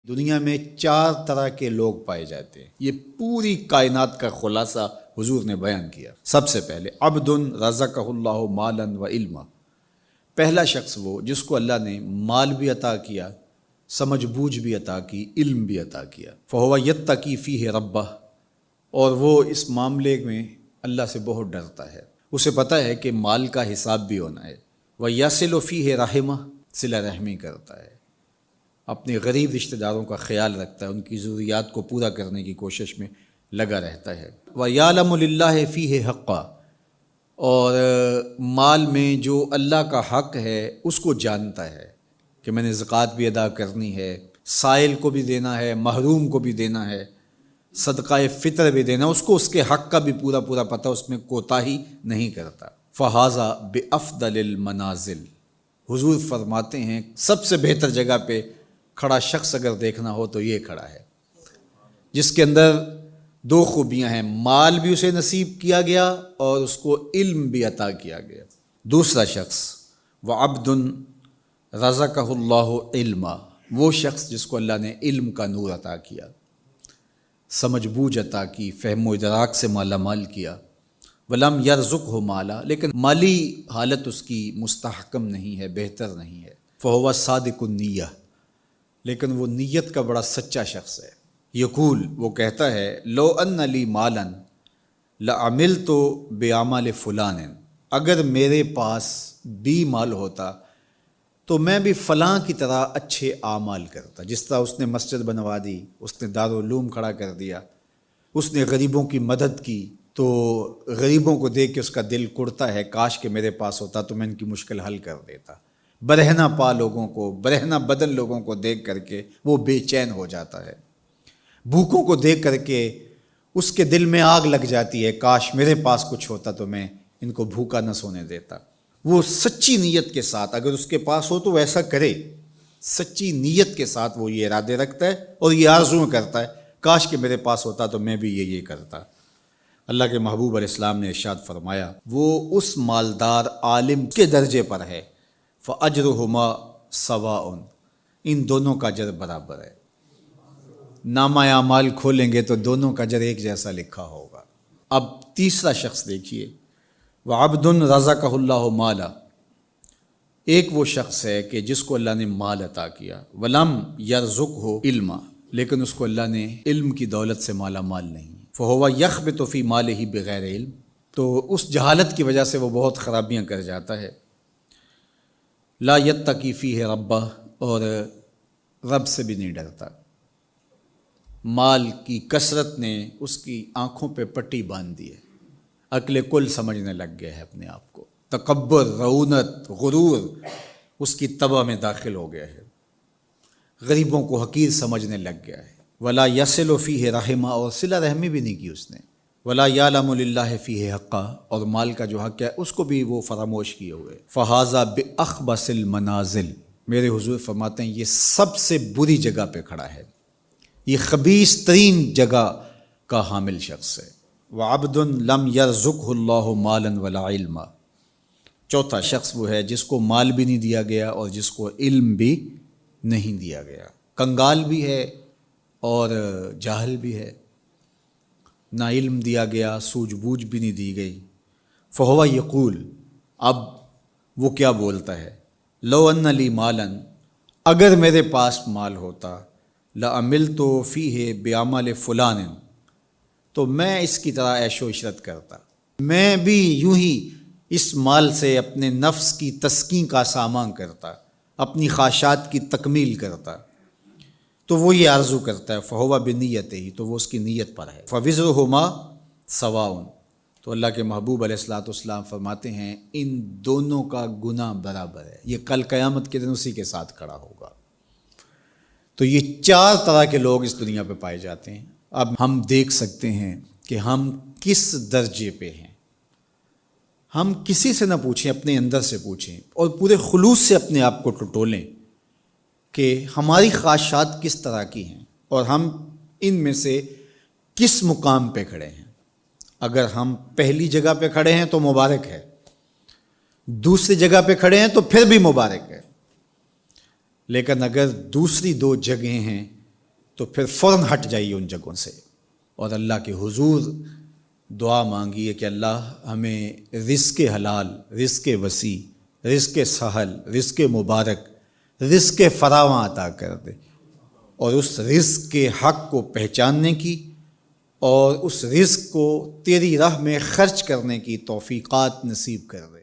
دنیا میں 4 طرح کے لوگ پائے جاتے ہیں۔ یہ پوری کائنات کا خلاصہ حضور نے بیان کیا۔ سب سے پہلے عبد رزقہ اللہ مالا و علما، پہلا شخص وہ جس کو اللہ نے مال بھی عطا کیا، سمجھ بوجھ بھی عطا کی، علم بھی عطا کیا۔ فہو یتقی فیہ ربہ، اور وہ اس معاملے میں اللہ سے بہت ڈرتا ہے، اسے پتہ ہے کہ مال کا حساب بھی ہونا ہے۔ ویصل فیہ رحمہ، صلہ رحمی کرتا ہے، اپنے غریب رشتہ داروں کا خیال رکھتا ہے، ان کی ضروریات کو پورا کرنے کی کوشش میں لگا رہتا ہے۔ وَيَعْلَمُ لِلَّهِ فِيهِ حَقًّا، اور مال میں جو اللہ کا حق ہے اس کو جانتا ہے کہ میں نے زکوٰۃ بھی ادا کرنی ہے، سائل کو بھی دینا ہے، محروم کو بھی دینا ہے، صدقہ فطر بھی دینا، اس کو اس کے حق کا بھی پورا پتہ، اس میں کوتاہی نہیں کرتا۔ فَهَذَا بِأَفْضَلِ الْمَنَازِلِ، حضور فرماتے ہیں سب سے بہتر جگہ پہ کھڑا شخص اگر دیکھنا ہو تو یہ کھڑا ہے، جس کے اندر 2 خوبیاں ہیں، مال بھی اسے نصیب کیا گیا اور اس کو علم بھی عطا کیا گیا۔ دوسرا شخص وَعَبْدٌ رَزَقَهُ اللَّهُ عِلْمًا، وہ شخص جس کو اللہ نے علم کا نور عطا کیا، سمجھ بوجھ عطا کی، فہم و ادراک سے مالا مال کیا۔ وَلَمْ يَرْزُقْهُ مَالًا، لیکن مالی حالت اس کی مستحکم نہیں ہے، بہتر نہیں ہے۔ فَهُوَ صَادِقُ النِّيَّةِ، لیکن وہ نیت کا بڑا سچا شخص ہے۔ یقول، وہ کہتا ہے لو ان لی مالا لعملت بعمل فلان، اگر میرے پاس بھی مال ہوتا تو میں بھی فلاں کی طرح اچھے اعمال کرتا۔ جس طرح اس نے مسجد بنوا دی، اس نے دارالعلوم کھڑا کر دیا، اس نے غریبوں کی مدد کی، تو غریبوں کو دیکھ کے اس کا دل کڑتا ہے، کاش کہ میرے پاس ہوتا تو میں ان کی مشکل حل کر دیتا۔ برہنہ پا لوگوں کو، برہنہ بدن لوگوں کو دیکھ کر کے وہ بے چین ہو جاتا ہے، بھوکوں کو دیکھ کر کے اس کے دل میں آگ لگ جاتی ہے، کاش میرے پاس کچھ ہوتا تو میں ان کو بھوکا نہ سونے دیتا۔ وہ سچی نیت کے ساتھ، اگر اس کے پاس ہو تو وہ ایسا کرے، سچی نیت کے ساتھ وہ یہ ارادے رکھتا ہے اور یہ آرزو کرتا ہے، کاش کہ میرے پاس ہوتا تو میں بھی یہ کرتا۔ اللہ کے محبوب علیہ السلام نے ارشاد فرمایا وہ اس مالدار عالم کے درجے پر ہے، فَأَجْرُهُمَا سَوَاءٌ، ان دونوں کا اجر برابر ہے۔ نامہ اعمال کھولیں گے تو دونوں کا اجر ایک جیسا لکھا ہوگا۔ اب تیسرا شخص دیکھیے، وَعَبْدٌ رَزَقَهُ اللَّهُ مَالًا، ایک وہ شخص ہے کہ جس کو اللہ نے مال عطا کیا، وَلَمْ يَرْزُقْهُ عِلْمًا، لیکن اس کو اللہ نے علم کی دولت سے مالا مال نہیں، فَهُوَ يَخْبِطُ فِي مَالِهِ بِغَيْرِ علم، تو اس جہالت کی وجہ سے وہ بہت خرابیاں کر جاتا ہے۔ لا یتقی فیہ ربہ، اور رب سے بھی نہیں ڈرتا۔ مال کی کثرت نے اس کی آنکھوں پہ پٹی باندھ دی ہے، عقل کل سمجھنے لگ گیا ہے اپنے آپ کو، تکبر، رعونت، غرور اس کی طبع میں داخل ہو گیا ہے، غریبوں کو حقیر سمجھنے لگ گیا ہے۔ ولا یصل فیہ رحمہ، اور صلہ رحمی بھی نہیں کی اس نے۔ ولا یعلم للہ فیہ حقا، اور مال کا جو حق ہے اس کو بھی وہ فراموش کیے ہوئے۔ فہذا باخبث المنازل، میرے حضور فرماتے ہیں یہ سب سے بری جگہ پہ کھڑا ہے، یہ خبیث ترین جگہ کا حامل شخص ہے۔ وعبد لم یرزقہ اللہ مالا ولا علما، چوتھا شخص وہ ہے جس کو مال بھی نہیں دیا گیا اور جس کو علم بھی نہیں دیا گیا، کنگال بھی ہے اور جاہل بھی ہے، نہ علم دیا گیا، سوجھ بوجھ بھی نہیں دی گئی۔ فہو یقول، اب وہ کیا بولتا ہے، لو ان لی مالا، اگر میرے پاس مال ہوتا، لعملت فیہ بعمل فلان، تو میں اس کی طرح عیش و عشرت کرتا، میں بھی یوں ہی اس مال سے اپنے نفس کی تسکین کا سامان کرتا، اپنی خواہشات کی تکمیل کرتا۔ تو وہ یہ آرزو کرتا ہے، فہو بنیتہ، تو وہ اس کی نیت پر ہے۔ فوزرہما سواء، تو اللہ کے محبوب علیہ الصلوۃ والسلام فرماتے ہیں ان دونوں کا گناہ برابر ہے، یہ کل قیامت کے دن اسی کے ساتھ کھڑا ہوگا۔ تو یہ 4 طرح کے لوگ اس دنیا پہ پائے جاتے ہیں۔ اب ہم دیکھ سکتے ہیں کہ ہم کس درجے پہ ہیں۔ ہم کسی سے نہ پوچھیں، اپنے اندر سے پوچھیں اور پورے خلوص سے اپنے آپ کو ٹٹولیں کہ ہماری خواہشات کس طرح کی ہیں اور ہم ان میں سے کس مقام پہ کھڑے ہیں۔ اگر ہم پہلی جگہ پہ کھڑے ہیں تو مبارک ہے، دوسری جگہ پہ کھڑے ہیں تو پھر بھی مبارک ہے، لیکن اگر دوسری 2 جگہیں ہیں تو پھر فوراً ہٹ جائیے ان جگہوں سے اور اللہ کے حضور دعا مانگیے کہ اللہ ہمیں رزق حلال، رزق وسیع، رزق سہل، رزق مبارک، رزق فراواں عطا کر دے، اور اس رزق کے حق کو پہچاننے کی اور اس رزق کو تیری راہ میں خرچ کرنے کی توفیقات نصیب کر دے۔